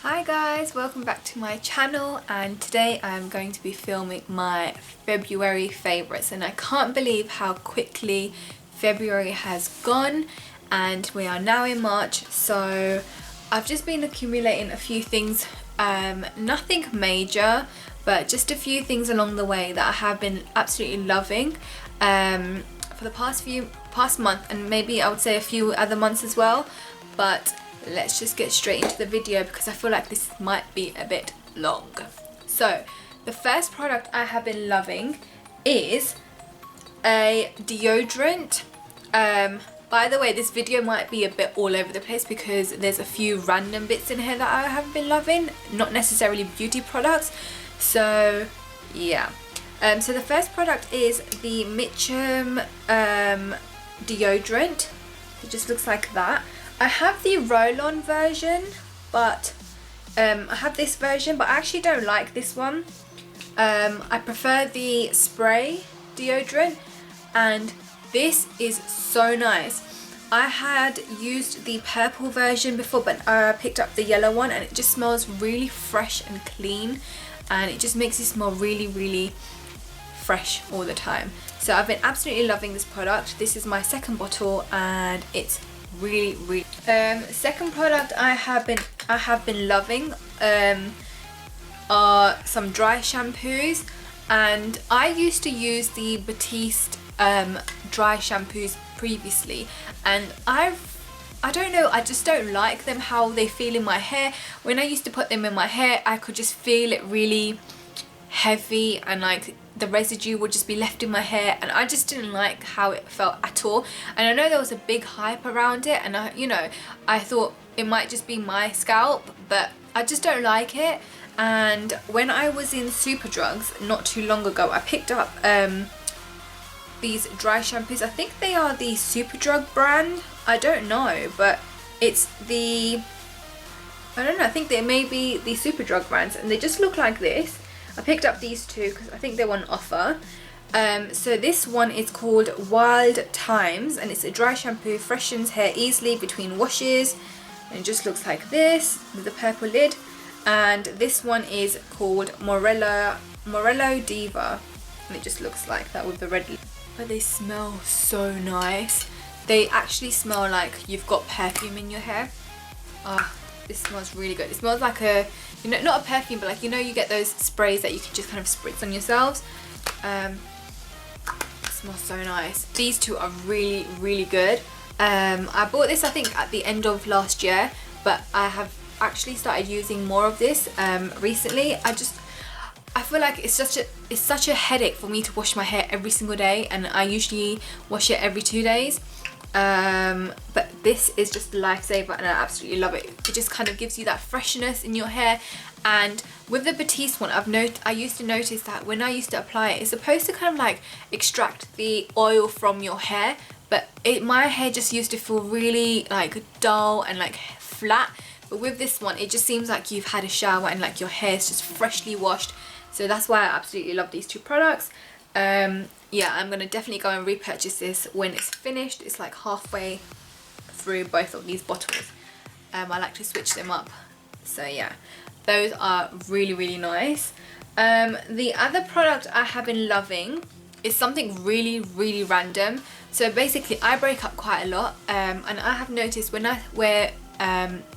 Hi guys, welcome back to my channel, and today I'm going to be filming my February favourites, and I can't believe how quickly February has gone and we are now in March. So I've just been accumulating a few things, nothing major, but just a few things along the way that I have been absolutely loving for the past month, and maybe I would say a few other months as well. But let's just get straight into the video because I feel like this might be a bit long. So the first product I have been loving is a deodorant. By the way, this video might be a bit all over the place because there's a few random bits in here that I have been loving, not necessarily beauty products. So yeah, so the first product is the Mitchum deodorant. It just looks like that. I have the roll-on version, but I have this version, but I actually don't like this one. I prefer the spray deodorant, and this is so nice. I had used the purple version before, but I picked up the yellow one, and it just smells really fresh and clean, and it just makes you smell really, really fresh all the time. So I've been absolutely loving this product. This is my second bottle, and it's really second product I have been loving are some dry shampoos, and I used to use the Batiste dry shampoos previously, and I don't know, I just don't like them, how they feel in my hair. When I used to put them in my hair, I could just feel it really heavy, and like the residue would just be left in my hair, and I just didn't like how it felt at all. And I know there was a big hype around it, and I thought it might just be my scalp, but I just don't like it. And when I was in Superdrugs not too long ago, I picked up these dry shampoos. I think they are the Superdrug brand, I don't know, but it's the, I don't know, I think they may be the Superdrug brands, and they just look like this. I picked up these two because I think they were on offer. So this one is called Wild Times, and it's a dry shampoo, freshens hair easily between washes, and it just looks like this with the purple lid. And this one is called Morello Diva, and it just looks like that with the red lid. But they smell so nice. They actually smell like you've got perfume in your hair. This smells really good. It smells like a, not a perfume, but like, you get those sprays that you can just kind of spritz on yourselves. It smells so nice. These two are really good. I bought this I think at the end of last year, but I have actually started using more of this recently. I feel like it's such a headache for me to wash my hair every single day, and I usually wash it every 2 days. But this is just a lifesaver, and I absolutely love it. It just kind of gives you that freshness in your hair. And with the Batiste one, I used to notice that when I used to apply it, it's supposed to kind of like extract the oil from your hair, but my hair just used to feel really like dull and like flat. But with this one, it just seems like you've had a shower and like your hair is just freshly washed. So that's why I absolutely love these two products. Yeah, I'm gonna definitely go and repurchase this when it's finished. It's like halfway through both of these bottles. I like to switch them up. So yeah, those are really nice. The other product I have been loving is something really random. So basically, I break up quite a lot, and I have noticed when I wear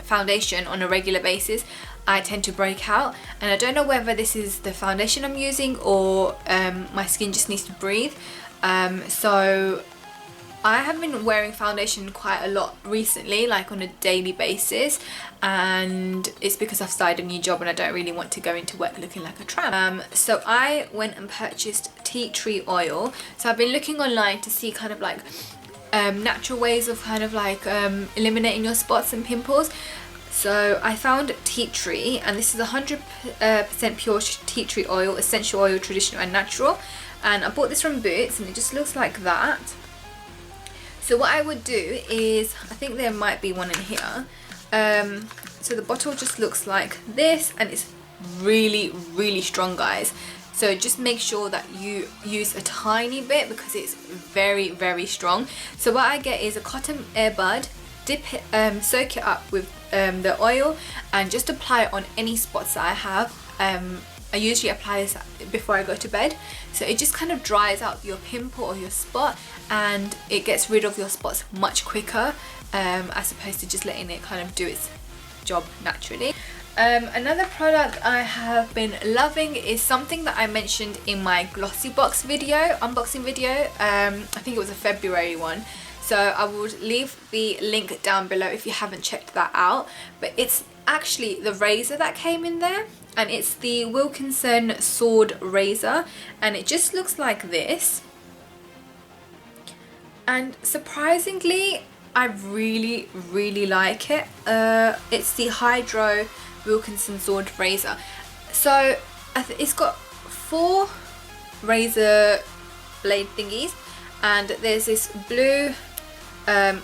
foundation on a regular basis, I tend to break out, and I don't know whether this is the foundation I'm using or my skin just needs to breathe. So I have been wearing foundation quite a lot recently, like on a daily basis, and it's because I've started a new job and I don't really want to go into work looking like a tramp. So I went and purchased tea tree oil. So I've been looking online to see kind of like natural ways of kind of like eliminating your spots and pimples. So I found tea tree, and this is 100% pure tea tree oil, essential oil, traditional and natural. And I bought this from Boots, and it just looks like that. So what I would do is, I think there might be one in here. So the bottle just looks like this, and it's really strong, guys. So just make sure that you use a tiny bit because it's very strong. So what I get is a cotton earbud, soak it up with the oil and just apply it on any spots that I have. I usually apply this before I go to bed, so it just kind of dries out your pimple or your spot, and it gets rid of your spots much quicker, as opposed to just letting it kind of do its job naturally. Another product I have been loving is something that I mentioned in my glossy box video, unboxing video. I think it was a February one. So I will leave the link down below if you haven't checked that out. But it's actually the razor that came in there, and it's the Wilkinson Sword razor, and it just looks like this. And surprisingly, I really like it. It's the Hydro Wilkinson Sword razor. So it's got 4 razor blade thingies, and there's this blue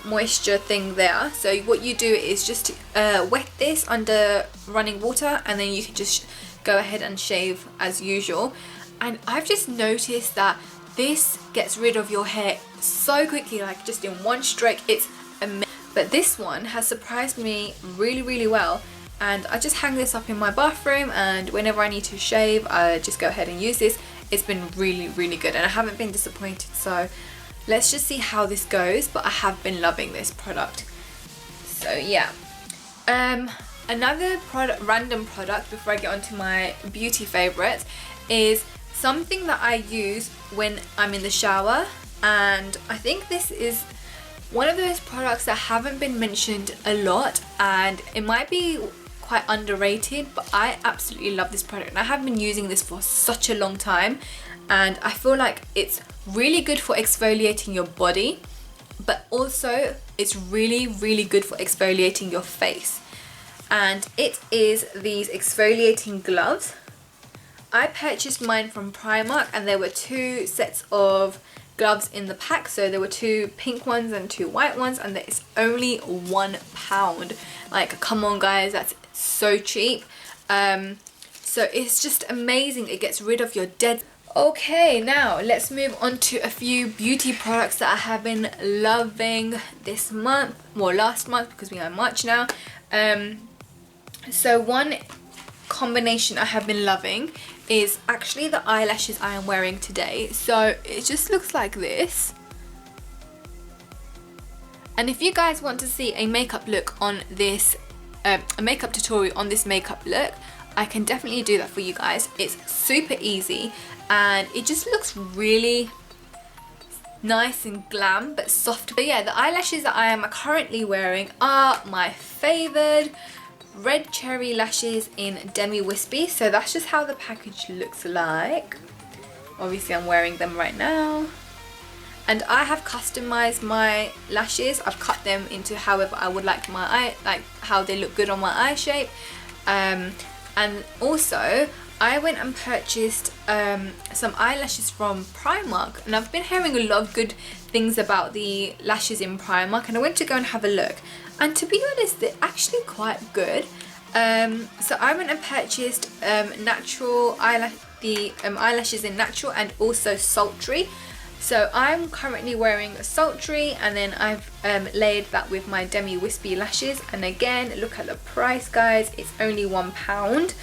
moisture thing there. So what you do is just wet this under running water, and then you can just go ahead and shave as usual. And I've just noticed that this gets rid of your hair so quickly, like just in one stroke. It's amazing. But this one has surprised me really well, and I just hang this up in my bathroom, and whenever I need to shave I just go ahead and use this. It's been really good, and I haven't been disappointed. So let's just see how this goes, but I have been loving this product. So yeah. Another random product before I get onto my beauty favorites is something that I use when I'm in the shower, and I think this is one of those products that haven't been mentioned a lot, and it might be quite underrated, but I absolutely love this product, and I have been using this for such a long time, and I feel like it's really good for exfoliating your body, but also it's really good for exfoliating your face. And it is these exfoliating gloves. I purchased mine from Primark, and there were 2 sets of gloves in the pack. So there were 2 pink ones and 2 white ones, and it's only £1. Like, come on guys, that's so cheap. So it's just amazing. It gets rid of your dead. Okay, now let's move on to a few beauty products that I have been loving this month, well last month, because we are in March now. So one combination I have been loving is actually the eyelashes I am wearing today. So it just looks like this. And if you guys want to see a makeup look on this, a makeup tutorial on this makeup look, I can definitely do that for you guys. It's super easy, and it just looks really nice and glam but soft. But yeah, the eyelashes that I am currently wearing are my favoured red cherry lashes in Demi Wispy. So that's just how the package looks like. Obviously I'm wearing them right now, and I have customized my lashes. I've cut them into however I would like my eye, like how they look good on my eye shape. And also I went and purchased some eyelashes from Primark, and I've been hearing a lot of good things about the lashes in Primark, and I went to go and have a look, and to be honest, they're actually quite good. So I went and purchased natural eyelashes in natural and also sultry. So I'm currently wearing sultry, and then I've layered that with my Demi Wispy lashes, and again, look at the price guys, it's only £1.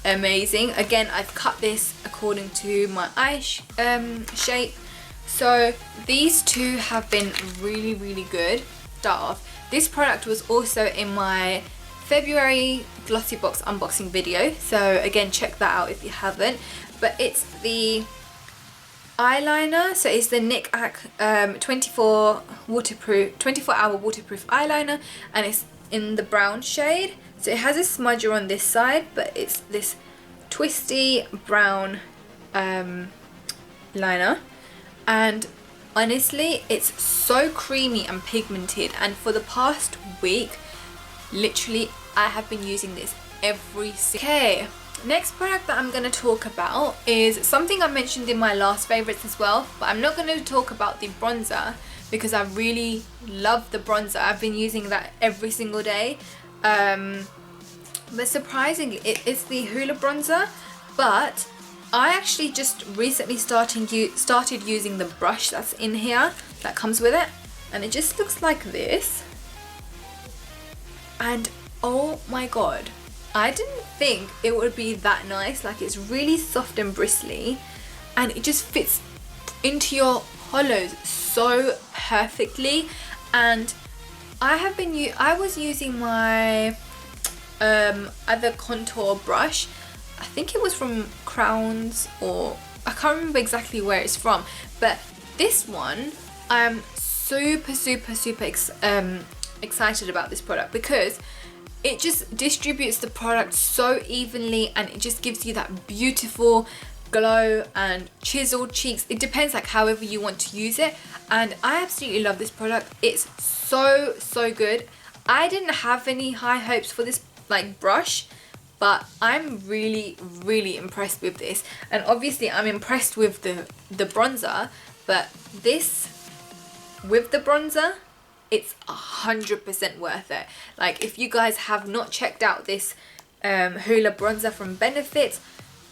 Amazing. Again, I've cut this according to my eye shape. So these two have been really good. Start off, this product was also in my February glossy box unboxing video, so again check that out if you haven't. But it's the eyeliner, so it's the NYX 24 hour waterproof eyeliner, and it's in the brown shade. So it has a smudger on this side, but it's this twisty brown liner, and honestly it's so creamy and pigmented, and for the past week literally I have been using this every single. Okay, next product that I'm going to talk about is something I mentioned in my last favorites as well, but I'm not going to talk about the bronzer because I really love the bronzer. I've been using that every single day. But surprisingly, it's the Hoola bronzer, but I actually just recently started using the brush that's in here that comes with it, and it just looks like this. and oh my god, I didn't think it would be that nice. Like, it's really soft and bristly, and it just fits into your hollows so perfectly. And I was using my other contour brush. I think it was from Crowns, or I can't remember exactly where it's from, but this one, I'm super excited about this product because it just distributes the product so evenly, and it just gives you that beautiful glow and chiseled cheeks. It depends, like, however you want to use it, and I absolutely love this product. It's so good. I didn't have any high hopes for this like brush, but I'm really impressed with this. And obviously I'm impressed with the bronzer, but this with the bronzer, it's 100% worth it. Like, if you guys have not checked out this Hoola bronzer from Benefit,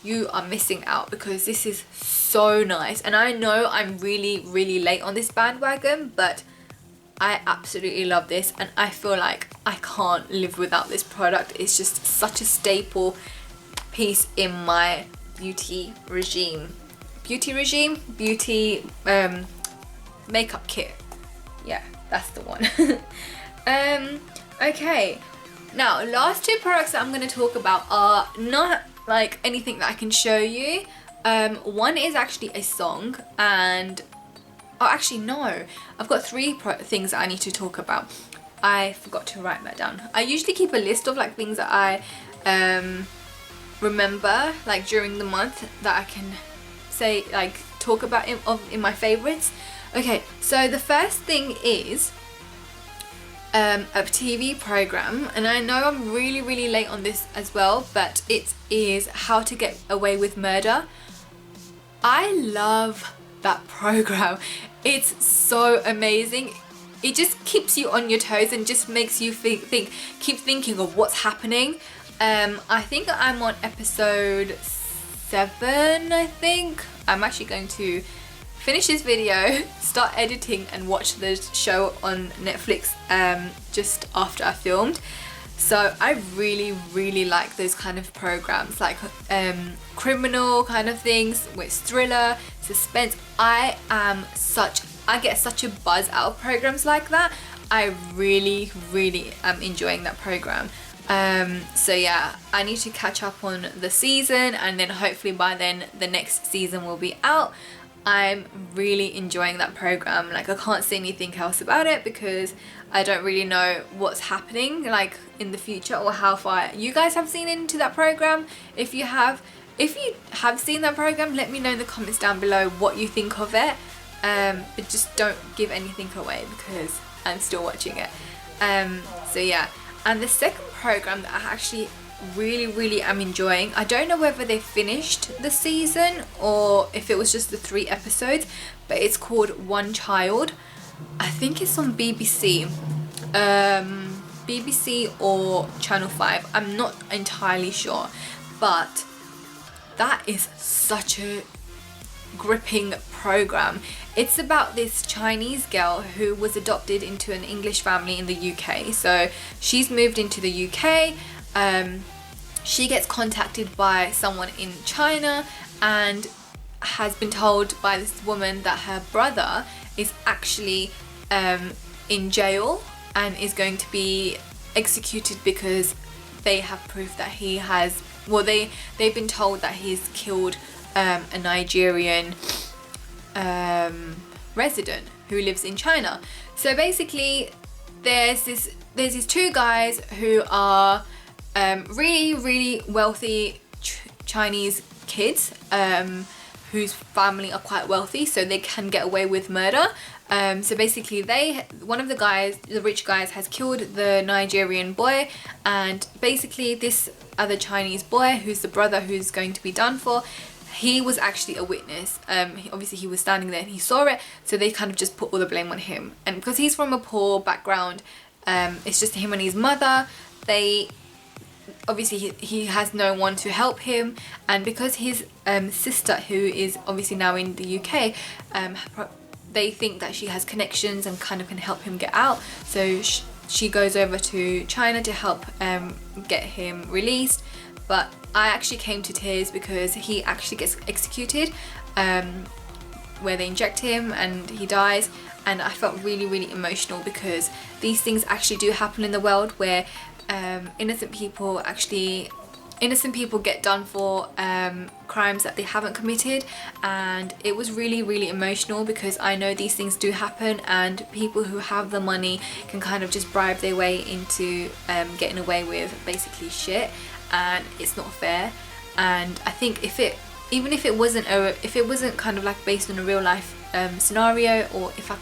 you are missing out, because this is so nice. And I know I'm really late on this bandwagon, but I absolutely love this, and I feel like I can't live without this product. It's just such a staple piece in my beauty makeup kit. Yeah, that's the one. Okay, now last two products that I'm going to talk about are not like anything that I can show you. One is actually a song, and oh, actually no, I've got three things that I need to talk about. I forgot to write that down. I usually keep a list of like things that I remember like during the month that I can say, like, talk about in my favorites. Okay, so the first thing is a TV program, and I know I'm really late on this as well, but it is How to Get Away with Murder. I love that program. It's so amazing. It just keeps you on your toes and just makes you keep thinking of what's happening. I think I'm on episode 7, I think. I'm actually going to finish this video, start editing, and watch the show on Netflix just after I filmed. So I really like those kind of programs, like criminal kind of things with thriller, suspense. I get such a buzz out of programs like that. I really am enjoying that program. So yeah, I need to catch up on the season, and then hopefully by then the next season will be out. I'm really enjoying that program. Like, I can't say anything else about it because I don't really know what's happening like in the future, or how far you guys have seen into that program. If you have seen that program, let me know in the comments down below what you think of it. But just don't give anything away because I'm still watching it. So yeah, and the second program that I actually really am enjoying, I don't know whether they finished the season or if it was just the 3 episodes, but it's called One Child. I think it's on BBC or Channel 5, I'm not entirely sure, but that is such a gripping program. It's about this Chinese girl who was adopted into an English family in the UK. So she's moved into the UK. She gets contacted by someone in China and has been told by this woman that her brother is actually in jail and is going to be executed because they have proof that he has, well, they've been told that he's killed a Nigerian resident who lives in China. So basically there's these 2 guys who are really wealthy Chinese kids whose family are quite wealthy, so they can get away with murder. So basically one of the guys, the rich guys, has killed the Nigerian boy, and basically this other Chinese boy, who's the brother who's going to be done for, he was actually a witness. Obviously he was standing there and he saw it, so they kind of just put all the blame on him. And because he's from a poor background, it's just him and his mother. Obviously he has no one to help him, and because his sister, who is obviously now in the UK, they think that she has connections and kind of can help him get out. So she goes over to China to help get him released, but I actually came to tears because he actually gets executed, where they inject him and he dies. And I felt really, really emotional because these things actually do happen in the world, where innocent people get done for crimes that they haven't committed. And it was really, really emotional because I know these things do happen, and people who have the money can kind of just bribe their way into getting away with basically shit, and it's not fair. And I think even if it wasn't kind of like based on a real life scenario, or if I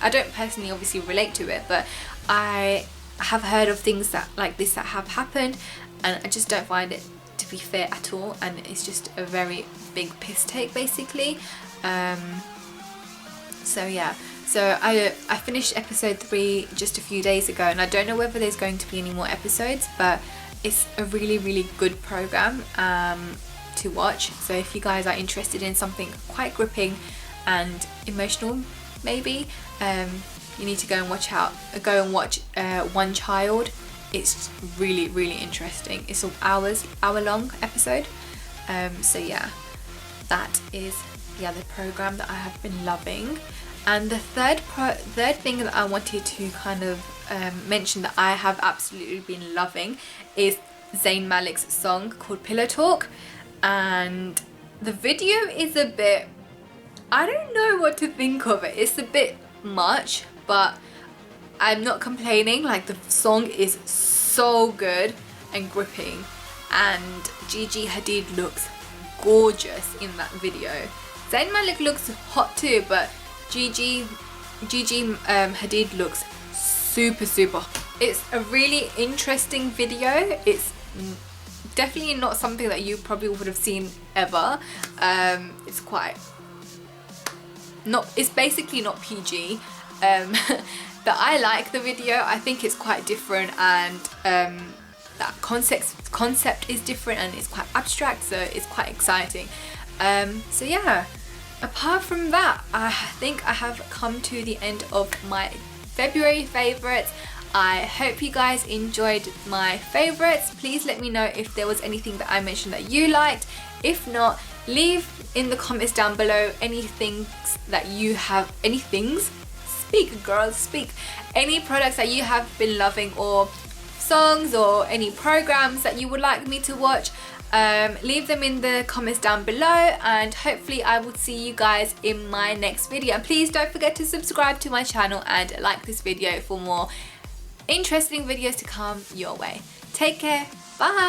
don't personally obviously relate to it, but I have heard of things that like this that have happened, and I just don't find it to be fair at all, and it's just a very big piss take basically. So yeah, so I finished episode 3 just a few days ago, and I don't know whether there's going to be any more episodes, but it's a really, really good program to watch. So if you guys are interested in something quite gripping and emotional, maybe you need to go and watch One Child. It's really, really interesting. It's an hour long episode. So yeah, that is the other program that I have been loving. And the third thing that I wanted to kind of mention that I have absolutely been loving is Zayn Malik's song called Pillow Talk. And the video is a bit, I don't know what to think of it. It's a bit much, but I'm not complaining. Like, the song is so good and gripping, and Gigi Hadid looks gorgeous in that video. Zayn Malik looks hot too, but Gigi Hadid looks super, super hot. It's a really interesting video. It's definitely not something that you probably would have seen ever. It's quite it's basically not PG. But I like the video. I think it's quite different, and that concept is different, and it's quite abstract, so it's quite exciting. So yeah, apart from that, I think I have come to the end of my February favourites. I hope you guys enjoyed my favourites. Please let me know if there was anything that I mentioned that you liked. If not, leave in the comments down below any products that you have been loving, or songs, or any programs that you would like me to watch. Leave them in the comments down below, and hopefully I will see you guys in my next video. And please don't forget to subscribe to my channel and like this video for more interesting videos to come your way. Take care. Bye.